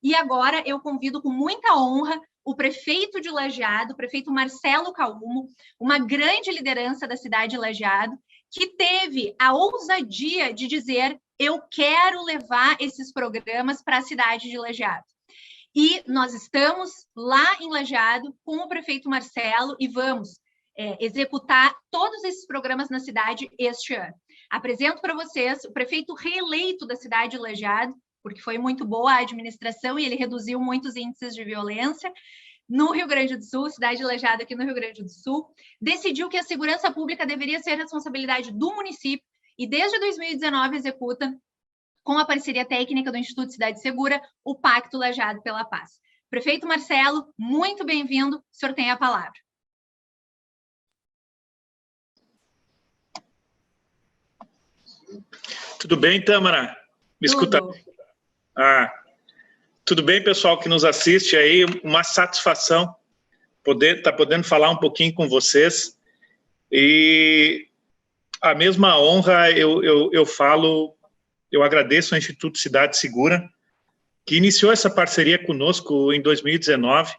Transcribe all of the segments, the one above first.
E agora eu convido com muita honra o prefeito de Lajeado, o prefeito Marcelo Calmo, uma grande liderança da cidade de Lajeado, que teve a ousadia de dizer: eu quero levar esses programas para a cidade de Lajeado. E nós estamos lá em Lajeado com o prefeito Marcelo e vamos executar todos esses programas na cidade este ano. Apresento para vocês o prefeito reeleito da cidade de Lajeado, porque foi muito boa a administração e ele reduziu muitos índices de violência no Rio Grande do Sul, cidade de Lajeado aqui no Rio Grande do Sul, decidiu que a segurança pública deveria ser responsabilidade do município e desde 2019 executa, com a parceria técnica do Instituto Cidade Segura, o Pacto Lajeado pela Paz. Prefeito Marcelo, muito bem-vindo, o senhor tem a palavra. Tudo bem, Tâmara? Me escuta? Tudo bem, pessoal que nos assiste aí, uma satisfação estar podendo falar um pouquinho com vocês. E a mesma honra eu agradeço ao Instituto Cidade Segura, que iniciou essa parceria conosco em 2019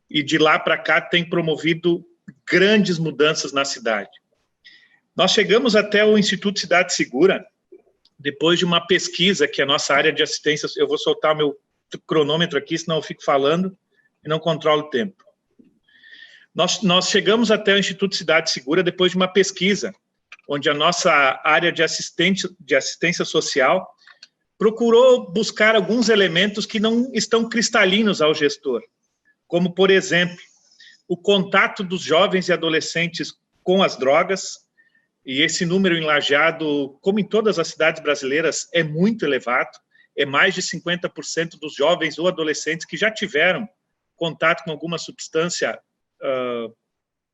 e de lá para cá tem promovido grandes mudanças na cidade. Nós chegamos até o Instituto Cidade Segura depois de uma pesquisa que a nossa área de assistência, eu vou soltar o meu cronômetro aqui, senão eu fico falando e não controlo o tempo. Nós chegamos até o Instituto Cidade Segura depois de uma pesquisa, onde a nossa área de assistência social procurou buscar alguns elementos que não estão cristalinos ao gestor, como, por exemplo, o contato dos jovens e adolescentes com as drogas, e esse número em Lajeado, como em todas as cidades brasileiras, é muito elevado, é mais de 50% dos jovens ou adolescentes que já tiveram contato com alguma substância,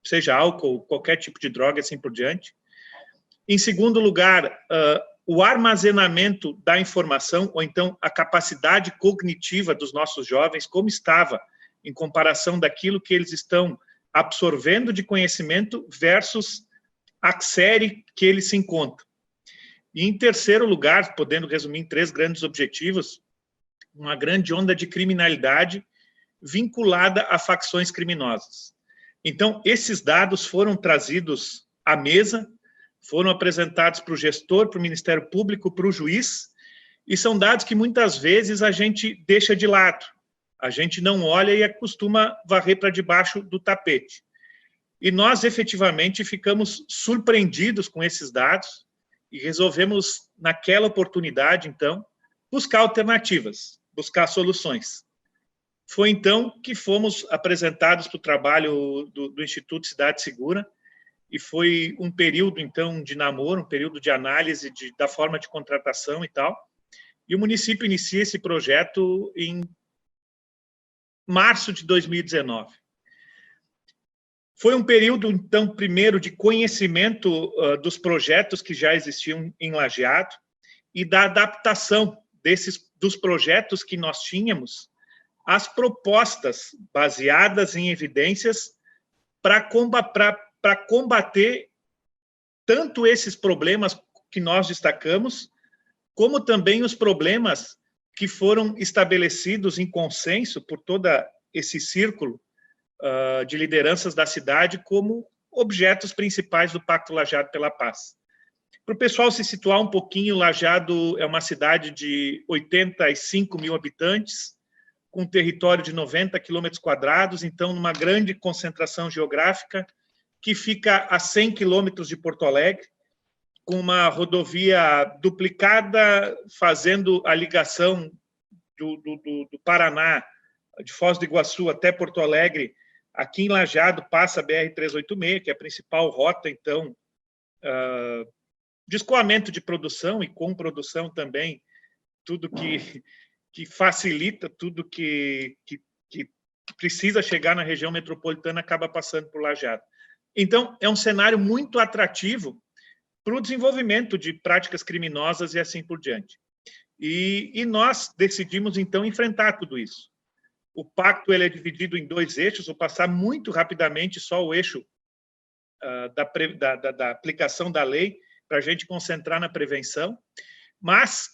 seja álcool, qualquer tipo de droga, assim por diante. Em segundo lugar, o armazenamento da informação, ou então a capacidade cognitiva dos nossos jovens, como estava em comparação daquilo que eles estão absorvendo de conhecimento versus a série que eles se encontram. E em terceiro lugar, podendo resumir em 3 grandes objetivos, uma grande onda de criminalidade vinculada a facções criminosas. Então, esses dados foram trazidos à mesa, foram apresentados para o gestor, para o Ministério Público, para o juiz, e são dados que muitas vezes a gente deixa de lado, a gente não olha e costuma varrer para debaixo do tapete. E nós, efetivamente, ficamos surpreendidos com esses dados e resolvemos, naquela oportunidade, então, buscar alternativas, buscar soluções. Foi, então, que fomos apresentados para o trabalho do Instituto Cidade Segura, e foi um período, então, de namoro, um período de análise da forma de contratação e tal, e o município inicia esse projeto em março de 2019. Foi um período, então, primeiro, de conhecimento dos projetos que já existiam em Lajeado e da adaptação dos projetos que nós tínhamos às propostas baseadas em evidências para combater tanto esses problemas que nós destacamos, como também os problemas que foram estabelecidos em consenso por todo esse círculo de lideranças da cidade como objetos principais do Pacto Lajeado pela Paz. Para o pessoal se situar um pouquinho, Lajeado é uma cidade de 85 mil habitantes, com um território de 90 quilômetros quadrados, então numa grande concentração geográfica, que fica a 100 quilômetros de Porto Alegre, com uma rodovia duplicada, fazendo a ligação do Paraná, de Foz do Iguaçu até Porto Alegre. Aqui em Lajeado passa a BR-386, que é a principal rota, então, de escoamento de produção e com produção também, tudo que facilita, tudo que precisa chegar na região metropolitana acaba passando por Lajeado. Então, é um cenário muito atrativo para o desenvolvimento de práticas criminosas e assim por diante. E nós decidimos, então, enfrentar tudo isso. O pacto ele é dividido em 2 eixos, vou passar muito rapidamente só o eixo da aplicação da lei, para a gente concentrar na prevenção. Mas,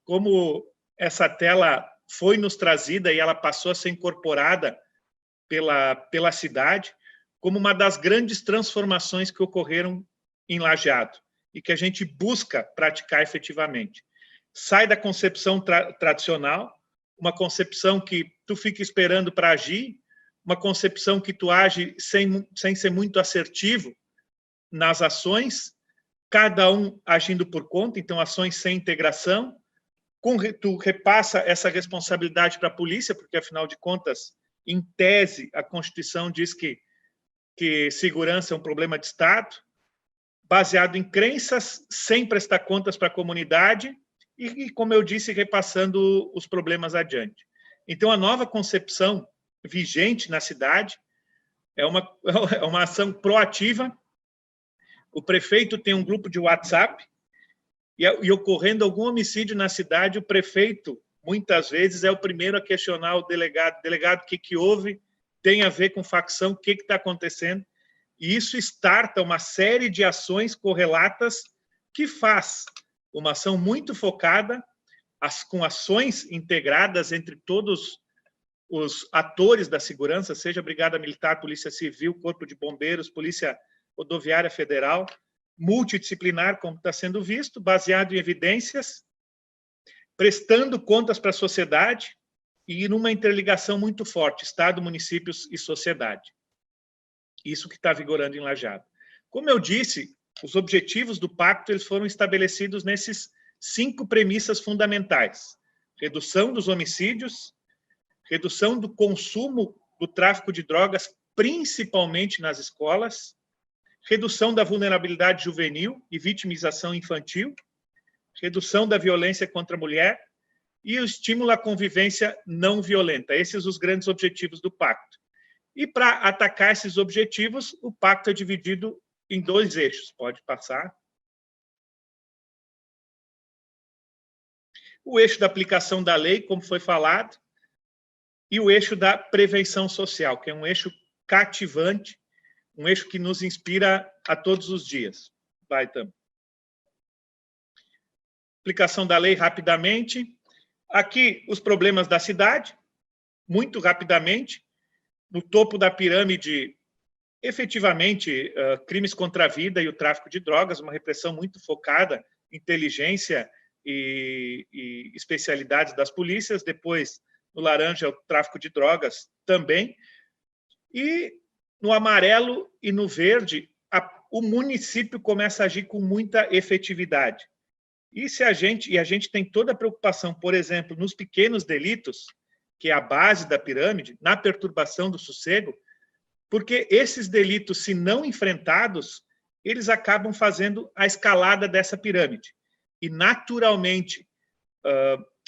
como essa tela foi nos trazida e ela passou a ser incorporada pela cidade como uma das grandes transformações que ocorreram em Lajeado e que a gente busca praticar efetivamente. Sai da concepção tradicional, uma concepção que tu fica esperando para agir, uma concepção que tu age sem ser muito assertivo nas ações, cada um agindo por conta, então ações sem integração. Tu repassa essa responsabilidade para a polícia, porque, afinal de contas, em tese, a Constituição diz que segurança é um problema de Estado, baseado em crenças, sem prestar contas para a comunidade e, como eu disse, repassando os problemas adiante. Então, a nova concepção vigente na cidade é uma ação proativa. O prefeito tem um grupo de WhatsApp e ocorrendo algum homicídio na cidade, o prefeito, muitas vezes, é o primeiro a questionar o delegado. Delegado, o que houve? Tem a ver com facção? O que está acontecendo? E isso starta uma série de ações correlatas que faz uma ação muito focada, com ações integradas entre todos os atores da segurança, seja Brigada Militar, Polícia Civil, Corpo de Bombeiros, Polícia Rodoviária Federal, multidisciplinar, como está sendo visto, baseado em evidências, prestando contas para a sociedade e numa interligação muito forte, Estado, municípios e sociedade. Isso que está vigorando em Lajeado. Como eu disse, os objetivos do pacto eles foram estabelecidos nesses 5 premissas fundamentais: redução dos homicídios, redução do consumo do tráfico de drogas, principalmente nas escolas, redução da vulnerabilidade juvenil e vitimização infantil, redução da violência contra a mulher e o estímulo à convivência não violenta. Esses são os grandes objetivos do pacto. E para atacar esses objetivos, o pacto é dividido em 2 eixos. Pode passar. O eixo da aplicação da lei, como foi falado, e o eixo da prevenção social, que é um eixo cativante, um eixo que nos inspira a todos os dias. Vai, Tam. Aplicação da lei rapidamente. Aqui, os problemas da cidade, muito rapidamente. No topo da pirâmide, efetivamente, crimes contra a vida e o tráfico de drogas, uma repressão muito focada, inteligência e especialidades das polícias. Depois, no laranja, o tráfico de drogas também. E no amarelo e no verde, o município começa a agir com muita efetividade. E a gente tem toda a preocupação, por exemplo, nos pequenos delitos, que é a base da pirâmide, na perturbação do sossego, porque esses delitos, se não enfrentados, eles acabam fazendo a escalada dessa pirâmide. E, naturalmente,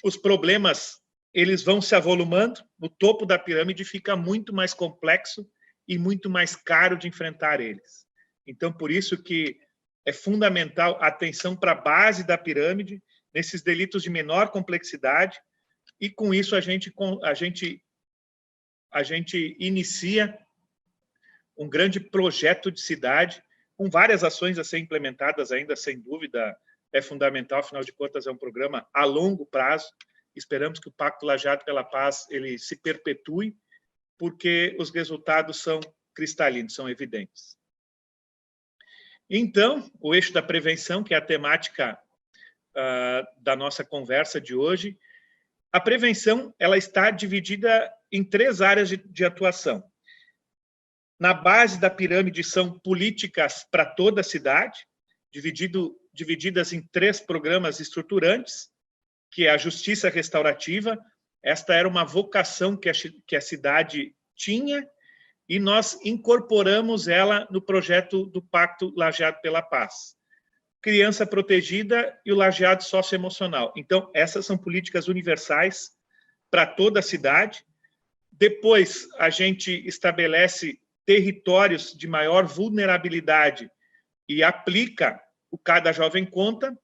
os problemas eles vão se avolumando, no topo da pirâmide fica muito mais complexo e muito mais caro de enfrentar eles. Então, por isso que é fundamental a atenção para a base da pirâmide, nesses delitos de menor complexidade, e com isso a gente inicia um grande projeto de cidade, com várias ações a serem implementadas ainda, sem dúvida, é fundamental, afinal de contas é um programa a longo prazo. Esperamos que o Pacto Lajeado pela Paz ele se perpetue, porque os resultados são cristalinos, são evidentes. Então, o eixo da prevenção, que é a temática da nossa conversa de hoje, a prevenção ela está dividida em 3 áreas de atuação. Na base da pirâmide são políticas para toda a cidade, divididas em 3 programas estruturantes, que é a justiça restaurativa. Esta era uma vocação que a cidade tinha, e nós incorporamos ela no projeto do Pacto Lajeado pela Paz. Criança protegida e o lajeado socioemocional. Então, essas são políticas universais para toda a cidade. Depois, a gente estabelece territórios de maior vulnerabilidade e aplica o Cada Jovem Conta.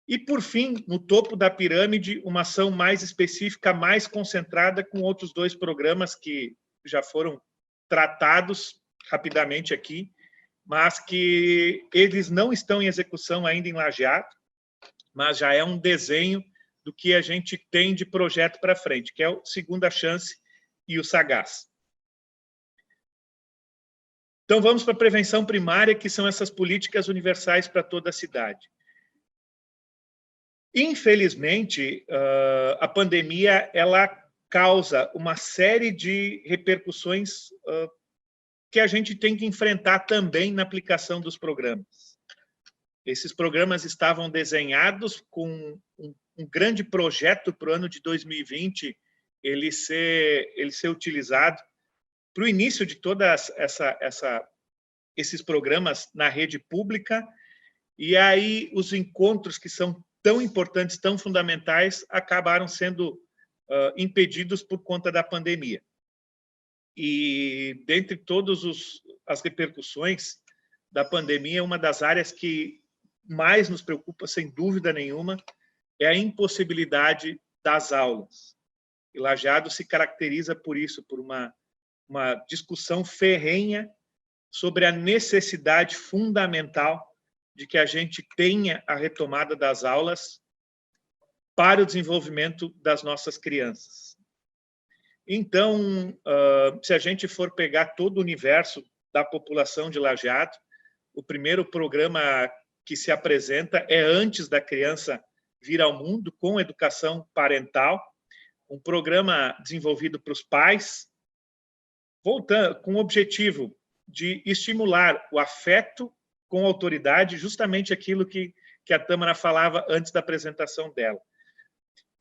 E, por fim, no topo da pirâmide, uma ação mais específica, mais concentrada, com outros 2 programas que já foram tratados rapidamente aqui, mas que eles não estão em execução ainda em Lajeado, mas já é um desenho do que a gente tem de projeto para frente, que é o Segunda Chance e o Sagaz. Então, vamos para a prevenção primária, que são essas políticas universais para toda a cidade. Infelizmente, a pandemia ela causa uma série de repercussões que a gente tem que enfrentar também na aplicação dos programas. Esses programas estavam desenhados com um grande projeto para o ano de 2020, ele ser utilizado para o início de todas esses programas na rede pública, e aí os encontros que são tão importantes, tão fundamentais, acabaram sendo impedidos por conta da pandemia. E, dentre todas as repercussões da pandemia, uma das áreas que mais nos preocupa, sem dúvida nenhuma, é a impossibilidade das aulas. E Lajeado se caracteriza por isso, por uma discussão ferrenha sobre a necessidade fundamental de que a gente tenha a retomada das aulas para o desenvolvimento das nossas crianças. Então, se a gente for pegar todo o universo da população de Lajeado, o primeiro programa que se apresenta é antes da criança vir ao mundo, com educação parental, um programa desenvolvido para os pais, voltando com o objetivo de estimular o afeto com autoridade, justamente aquilo que a Tâmara falava antes da apresentação dela.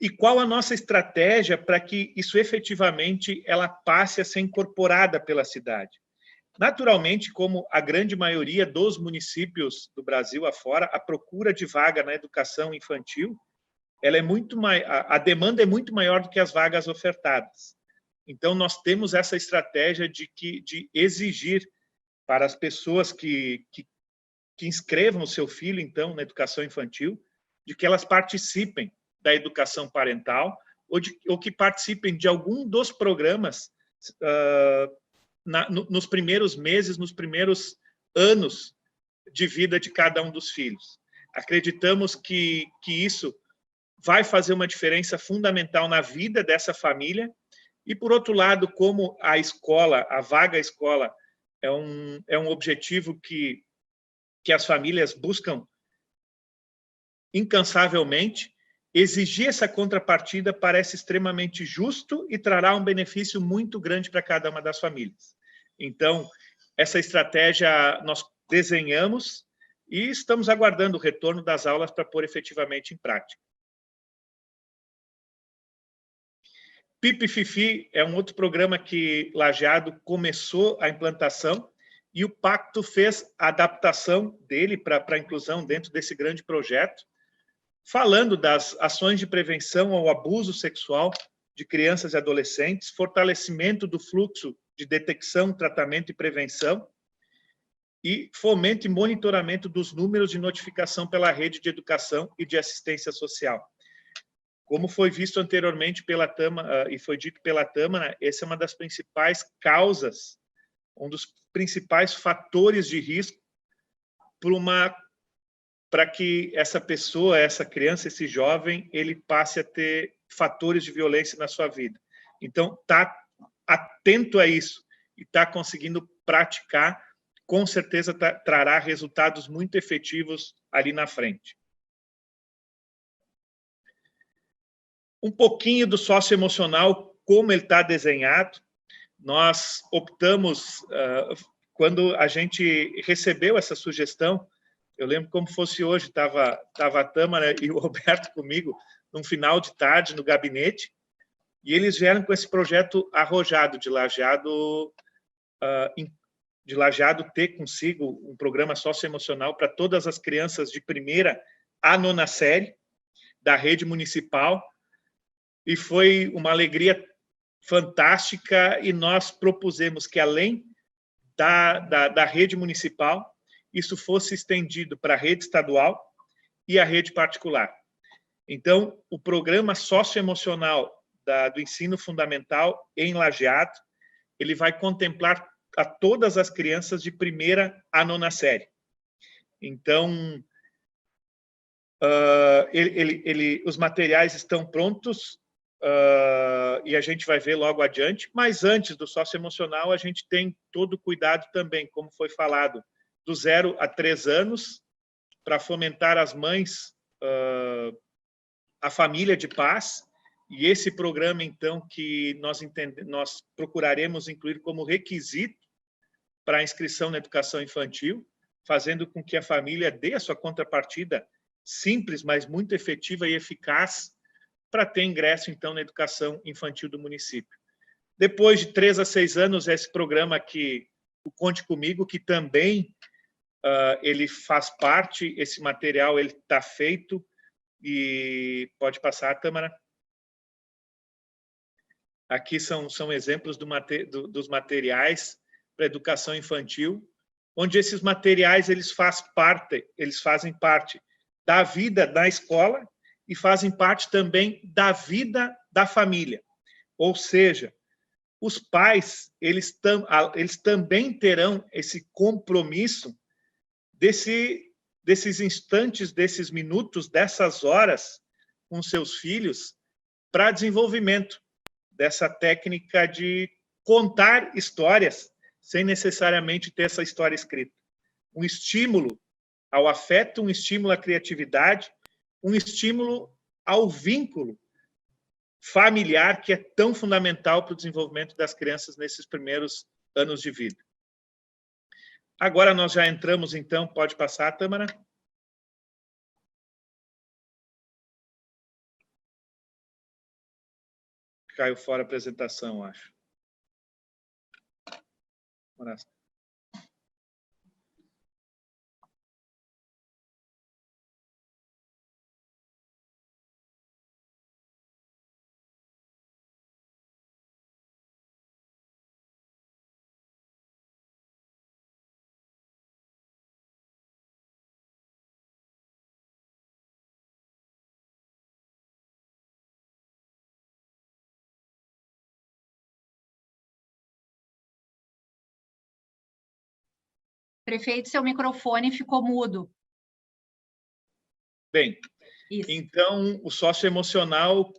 E qual a nossa estratégia para que isso efetivamente ela passe a ser incorporada pela cidade? Naturalmente, como a grande maioria dos municípios do Brasil afora, a procura de vaga na educação infantil, ela é a demanda é muito maior do que as vagas ofertadas. Então, nós temos essa estratégia de exigir para as pessoas que inscrevam o seu filho, então, na educação infantil, de que elas participem da educação parental ou que participem de algum dos programas nos primeiros meses, nos primeiros anos de vida de cada um dos filhos. Acreditamos que isso vai fazer uma diferença fundamental na vida dessa família. E, por outro lado, como a escola, a vaga escola, é um objetivo que as famílias buscam incansavelmente, exigir essa contrapartida parece extremamente justo e trará um benefício muito grande para cada uma das famílias. Então, essa estratégia nós desenhamos e estamos aguardando o retorno das aulas para pôr efetivamente em prática. Pipi Fifi é um outro programa que Lajeado começou a implantação e o Pacto fez a adaptação dele para a inclusão dentro desse grande projeto, falando das ações de prevenção ao abuso sexual de crianças e adolescentes, fortalecimento do fluxo de detecção, tratamento e prevenção, e fomento e monitoramento dos números de notificação pela rede de educação e de assistência social. Como foi visto anteriormente pela Tâmara, e foi dito pela Tâmara, essa é uma das principais causas, um dos principais fatores de risco para que essa pessoa, essa criança, esse jovem, ele passe a ter fatores de violência na sua vida. Então, está atento a isso e está conseguindo praticar, com certeza trará resultados muito efetivos ali na frente. Um pouquinho do socioemocional, como ele está desenhado. Nós optamos, quando a gente recebeu essa sugestão, eu lembro como fosse hoje, estava a Tâmara e o Roberto comigo, num final de tarde, no gabinete, e eles vieram com esse projeto arrojado de Lajeado ter consigo um programa socioemocional para todas as crianças de 1ª à 9ª série da rede municipal, e foi uma alegria fantástica, e nós propusemos que, além da rede municipal, isso fosse estendido para a rede estadual e a rede particular. Então, o programa socioemocional do ensino fundamental em Lajeado, ele vai contemplar a todas as crianças de 1ª à 9ª série. Então, Os materiais estão prontos e a gente vai ver logo adiante, mas antes do socioemocional, a gente tem todo o cuidado também, como foi falado, do 0 a 3 anos, para fomentar as mães, a família de paz, e esse programa, então, que nós procuraremos incluir como requisito para a inscrição na educação infantil, fazendo com que a família dê a sua contrapartida simples, mas muito efetiva e eficaz para ter ingresso, então, na educação infantil do município. Depois de 3 a 6 anos, esse programa aqui, o Conte Comigo, que também ele faz parte, esse material ele está feito, e pode passar, Tâmara. Aqui são exemplos dos materiais para educação infantil, onde esses materiais eles fazem parte da vida da escola e fazem parte também da vida da família. Ou seja, os pais eles também terão esse compromisso desses instantes, desses minutos, dessas horas com seus filhos para desenvolvimento dessa técnica de contar histórias sem necessariamente ter essa história escrita. Um estímulo ao afeto, um estímulo à criatividade, um estímulo ao vínculo familiar que é tão fundamental para o desenvolvimento das crianças nesses primeiros anos de vida. Agora nós já entramos, então, pode passar, Tâmara. Caiu fora a apresentação, acho. Prefeito, seu microfone ficou mudo. Bem, isso. Então, o socioemocional,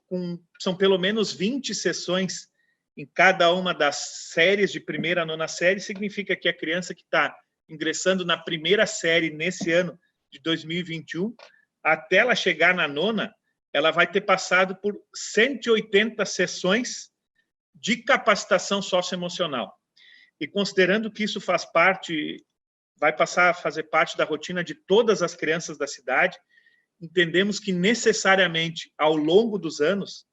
são pelo menos 20 sessões em cada uma das séries, de primeira a nona série, significa que a criança que está ingressando na primeira série nesse ano de 2021, até ela chegar na nona, ela vai ter passado por 180 sessões de capacitação socioemocional. E considerando que isso vai passar a fazer parte da rotina de todas as crianças da cidade, entendemos que necessariamente, ao longo dos anos,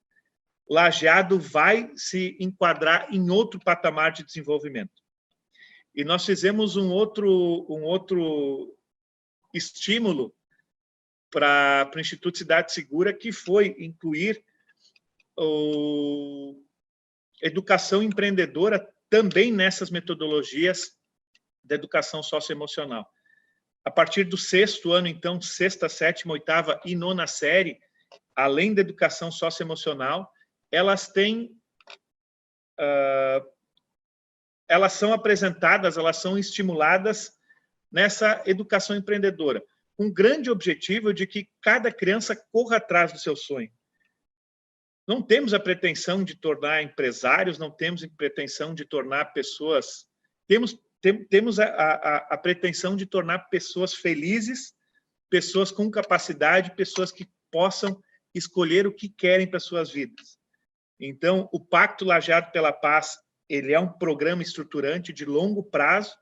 Lajeado vai se enquadrar em outro patamar de desenvolvimento. E nós fizemos um outro estímulo para o Instituto Cidade Segura, que foi incluir educação empreendedora também nessas metodologias da educação socioemocional. A partir do 6º ano, então, 6ª, 7ª, 8ª e 9ª série, além da educação socioemocional, elas são apresentadas, elas são estimuladas nessa educação empreendedora, com o grande objetivo de que cada criança corra atrás do seu sonho. Não temos a pretensão de tornar empresários, não temos a pretensão de tornar pessoas... Temos a pretensão de tornar pessoas felizes, pessoas com capacidade, pessoas que possam escolher o que querem para suas vidas. Então, o Pacto Lajeado pela Paz, ele é um programa estruturante de longo prazo,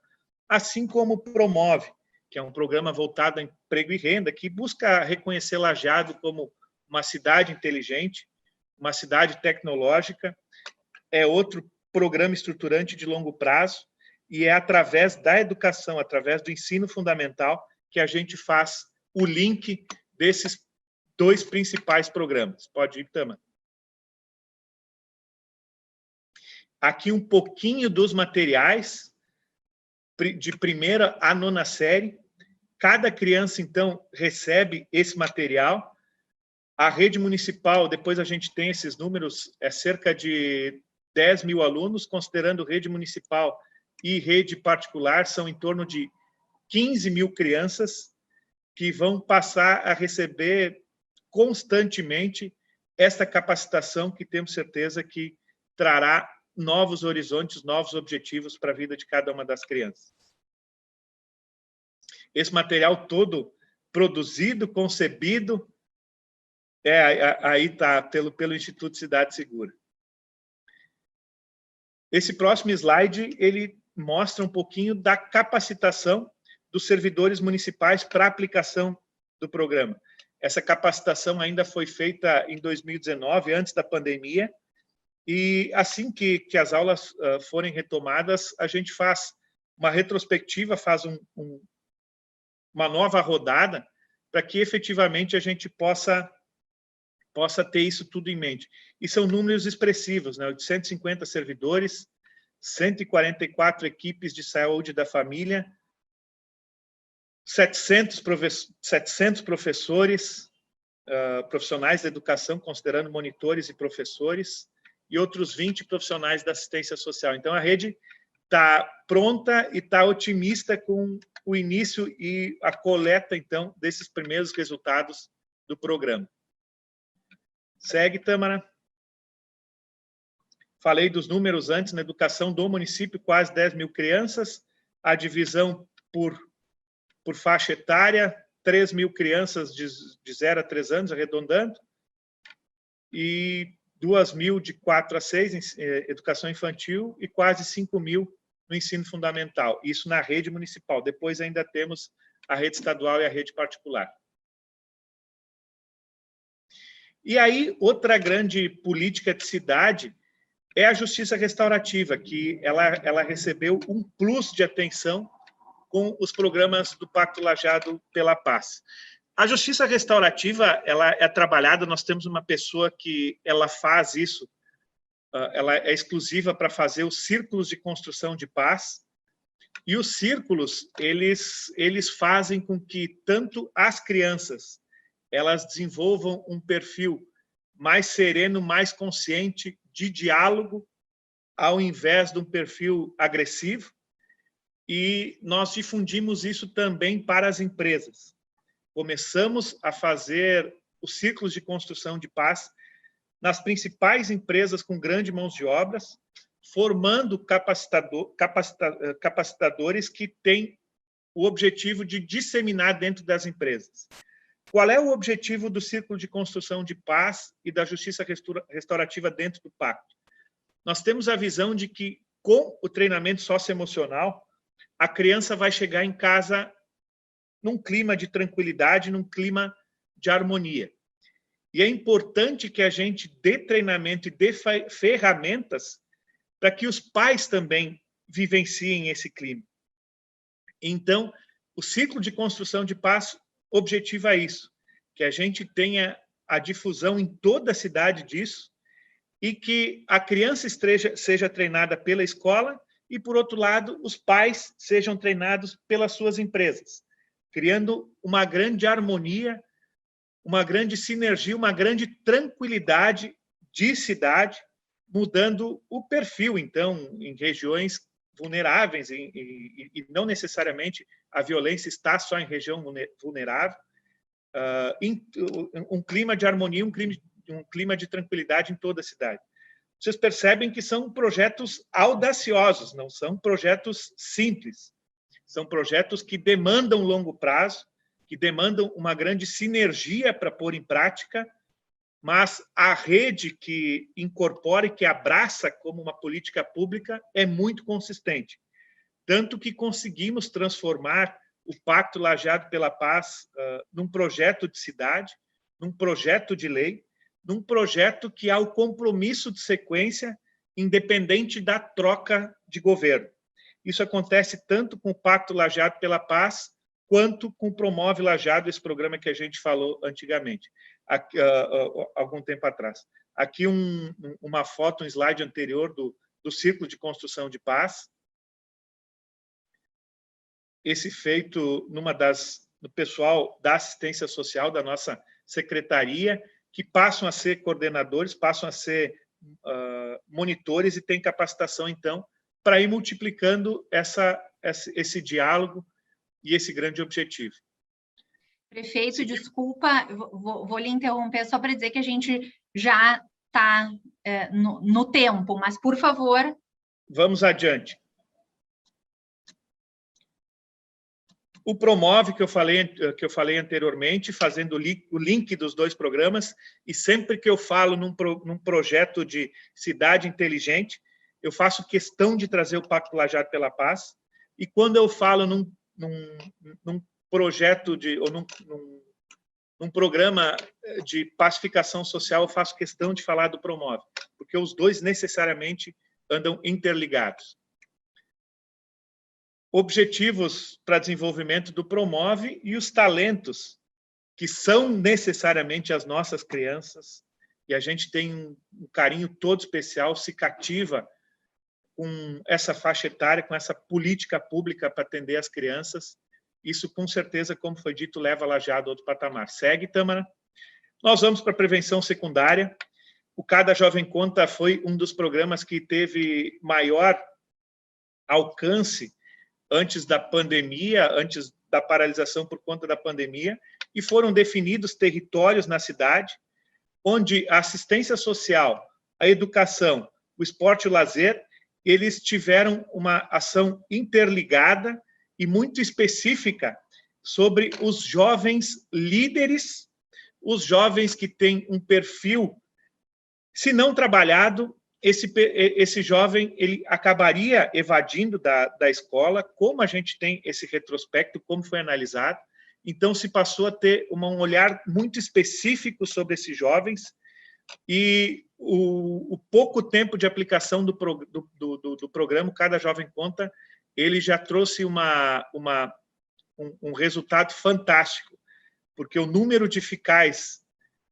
assim como o Promove, que é um programa voltado a emprego e renda, que busca reconhecer Lajeado como uma cidade inteligente, uma cidade tecnológica, é outro programa estruturante de longo prazo, e é através da educação, através do ensino fundamental, que a gente faz o link desses 2 principais programas. Pode ir, Tama. Aqui um pouquinho dos materiais, de primeira a 9ª série. Cada criança, então, recebe esse material. A rede municipal, depois a gente tem esses números, é cerca de 10 mil alunos, considerando rede municipal e rede particular, são em torno de 15 mil crianças que vão passar a receber constantemente esta capacitação que temos certeza que trará novos horizontes, novos objetivos para a vida de cada uma das crianças. Esse material todo produzido, concebido, aí está, pelo Instituto Cidade Segura. Esse próximo slide, ele mostra um pouquinho da capacitação dos servidores municipais para a aplicação do programa. Essa capacitação ainda foi feita em 2019, antes da pandemia, e assim que as aulas forem retomadas, a gente faz uma retrospectiva, faz uma nova rodada, para que efetivamente a gente possa ter isso tudo em mente. E são números expressivos, né? 850 servidores, 144 equipes de saúde da família, 700 professores, profissionais da educação, considerando monitores e professores, e outros 20 profissionais da assistência social. Então, a rede está pronta e está otimista com o início e a coleta, então, desses primeiros resultados do programa. Segue, Tâmara. Falei dos números antes, na educação do município, quase 10 mil crianças, a divisão por faixa etária, 3 mil crianças de 0 a 3 anos, arredondando, e 2 mil de 4 a 6 em educação infantil e quase 5 mil no ensino fundamental. Isso na rede municipal. Depois ainda temos a rede estadual e a rede particular. E aí, outra grande política de cidade é a justiça restaurativa, que ela recebeu um plus de atenção com os programas do Pacto Lajeado pela Paz. A justiça restaurativa, ela é trabalhada, nós temos uma pessoa que ela faz isso, ela é exclusiva para fazer os círculos de construção de paz, e os círculos, eles fazem com que tanto as crianças, elas desenvolvam um perfil mais sereno, mais consciente de diálogo, ao invés de um perfil agressivo, e nós difundimos isso também para as empresas. Começamos a fazer os ciclos de construção de paz nas principais empresas com grandes mãos de obras, formando capacitadores que têm o objetivo de disseminar dentro das empresas. Qual é o objetivo do círculo de construção de paz e da justiça restaurativa dentro do pacto? Nós temos a visão de que, com o treinamento socioemocional, a criança vai chegar em casa num clima de tranquilidade, num clima de harmonia. E é importante que a gente dê treinamento e dê ferramentas para que os pais também vivenciem esse clima. Então, o ciclo de construção de paz objetiva isso, que a gente tenha a difusão em toda a cidade disso e que a criança seja treinada pela escola e, por outro lado, os pais sejam treinados pelas suas empresas, criando uma grande harmonia, uma grande sinergia, uma grande tranquilidade de cidade, mudando o perfil, então, em regiões vulneráveis, e não necessariamente a violência está só em região vulnerável, um clima de harmonia, um clima de tranquilidade em toda a cidade. Vocês percebem que são projetos audaciosos, não são projetos simples. São projetos que demandam longo prazo, que demandam uma grande sinergia para pôr em prática, mas a rede que incorpora e que abraça como uma política pública é muito consistente. Tanto que conseguimos transformar o Pacto Lajeado pela Paz num projeto de cidade, num projeto de lei, num projeto que há o compromisso de sequência independente da troca de governo. Isso acontece tanto com o Pacto Lajeado pela Paz, quanto com o Promove Lajeado, esse programa que a gente falou antigamente, algum tempo atrás. Aqui uma foto, um slide anterior do Círculo de Construção de Paz. Esse feito do pessoal da assistência social da nossa secretaria, que passam a ser coordenadores, passam a ser monitores e têm capacitação, então, para ir multiplicando esse diálogo e esse grande objetivo. Prefeito, Sim. desculpa, vou lhe interromper só para dizer que a gente já está no tempo, mas, por favor... Vamos adiante. O Promove, que eu falei anteriormente, fazendo o link dos dois programas, e sempre que eu falo num projeto de cidade inteligente, eu faço questão de trazer o Pacto Lajado pela Paz, e quando eu falo num projeto ou num programa de pacificação social, eu faço questão de falar do Promove, porque os dois necessariamente andam interligados. Objetivos para desenvolvimento do Promove e os talentos, que são necessariamente as nossas crianças, e a gente tem um carinho todo especial, se cativa com essa faixa etária, com essa política pública para atender as crianças. Isso, com certeza, como foi dito, leva a Lajeado a outro patamar. Segue, Tâmara. Nós vamos para a prevenção secundária. O Cada Jovem Conta foi um dos programas que teve maior alcance antes da pandemia, antes da paralisação por conta da pandemia, e foram definidos territórios na cidade onde a assistência social, a educação, o esporte e o lazer, eles tiveram uma ação interligada e muito específica sobre os jovens líderes, os jovens que têm um perfil, se não trabalhado, esse jovem ele acabaria evadindo da escola, como a gente tem esse retrospecto, como foi analisado. Então, se passou a ter um olhar muito específico sobre esses jovens, e o pouco tempo de aplicação do programa Cada Jovem Conta, ele já trouxe um resultado fantástico, porque o número de fiscais,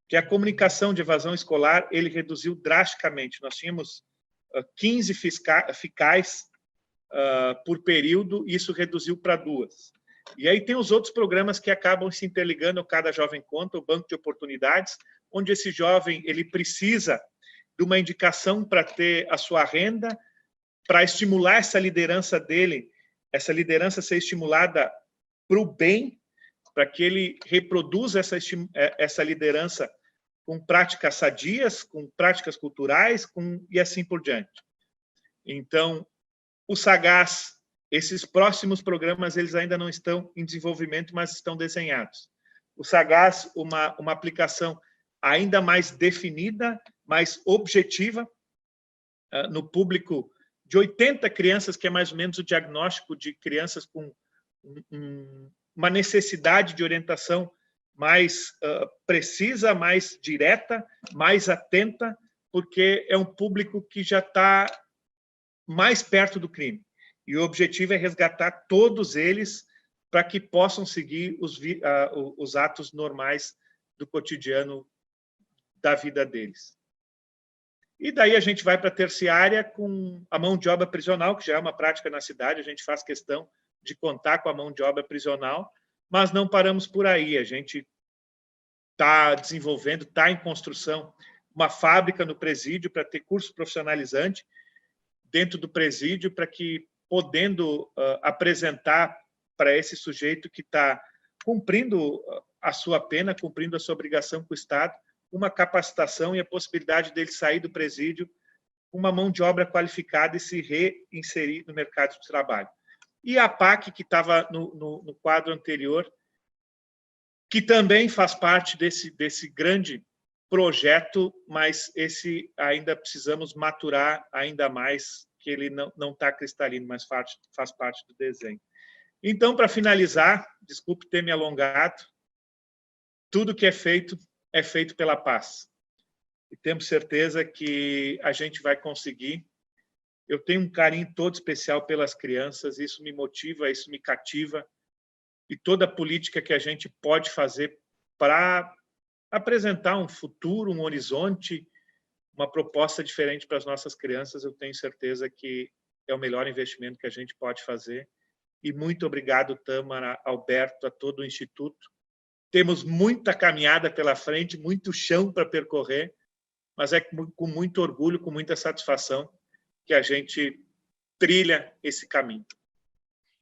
que a comunicação de evasão escolar, ele reduziu drasticamente. Nós tínhamos 15 fiscais por período, e isso reduziu para 2. E aí tem os outros programas que acabam se interligando ao Cada Jovem Conta, o Banco de Oportunidades, onde esse jovem ele precisa de uma indicação para ter a sua renda, para estimular essa liderança dele, essa liderança ser estimulada para o bem, para que ele reproduza essa liderança com práticas sadias, com práticas culturais, e assim por diante. Então, o Sagaz, esses próximos programas, eles ainda não estão em desenvolvimento, mas estão desenhados. O Sagaz, uma aplicação ainda mais definida, mais objetiva, no público de 80 crianças, que é mais ou menos o diagnóstico de crianças com uma necessidade de orientação mais precisa, mais direta, mais atenta, porque é um público que já está mais perto do crime. E o objetivo é resgatar todos eles para que possam seguir os atos normais do cotidiano da vida deles. E daí a gente vai para a terciária com a mão de obra prisional, que já é uma prática na cidade, a gente faz questão de contar com a mão de obra prisional, mas não paramos por aí. A gente está desenvolvendo, está em construção, uma fábrica no presídio para ter curso profissionalizante dentro do presídio, para que, podendo apresentar para esse sujeito que está cumprindo a sua pena, cumprindo a sua obrigação com o Estado, uma capacitação e a possibilidade dele sair do presídio com uma mão de obra qualificada e se reinserir no mercado de trabalho. E a PAC, que estava no quadro anterior, que também faz parte desse grande projeto, mas esse ainda precisamos maturar ainda mais, que ele não está cristalino, mas faz parte do desenho. Então, para finalizar, desculpe ter me alongado, tudo que é feito pela paz. E temos certeza que a gente vai conseguir. Eu tenho um carinho todo especial pelas crianças, isso me motiva, isso me cativa, e toda a política que a gente pode fazer para apresentar um futuro, um horizonte, uma proposta diferente para as nossas crianças, eu tenho certeza que é o melhor investimento que a gente pode fazer. E muito obrigado, Tâmara, Alberto, a todo o Instituto. Temos muita caminhada pela frente, muito chão para percorrer, mas é com muito orgulho, com muita satisfação que a gente trilha esse caminho.